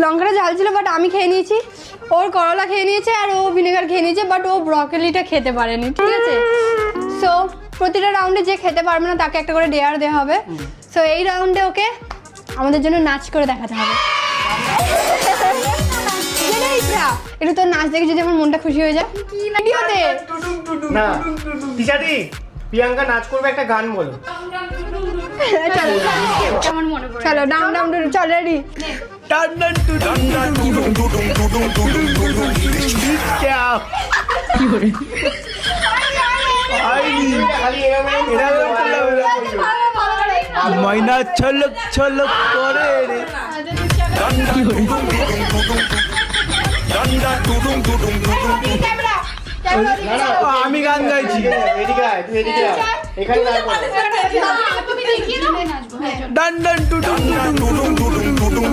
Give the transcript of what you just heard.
লঙ্কাটা ঝাল ছিল, বাট আমি খেয়ে নিয়েছি। ওর করলা খেয়ে নিয়েছে আর ও ভিনেগার খেয়ে নিয়েছে, বাট ও ব্রকলিটা খেতে পারেনি, ঠিক আছে? সো প্রতিটা রাউন্ডে যে খেতে পারবে না তাকে একটা করে ডেয়ার দেওয়া হবে। সো এই রাউন্ডে ওকে আমাদের জন্য নাচ করে দেখাতে হবে। একটু তোর নাচ দেখে যদি আমার মনটা খুশি হয়ে যায় ভিডিওতে। না টিচারি, প্রিয়াঙ্কা নাচ করবে, একটা গান বলো। চলো আমার মনে পড়ে চলো ডাউন ডাউন চল রেডি। ময়না ছলক ছলক করে রে। আমি গান গাইছি। এখানে তুমি দেখিয়ে দাও নাচবো। ডান ডান টুটুম টুটুম টুটুম টুটুম টুটুম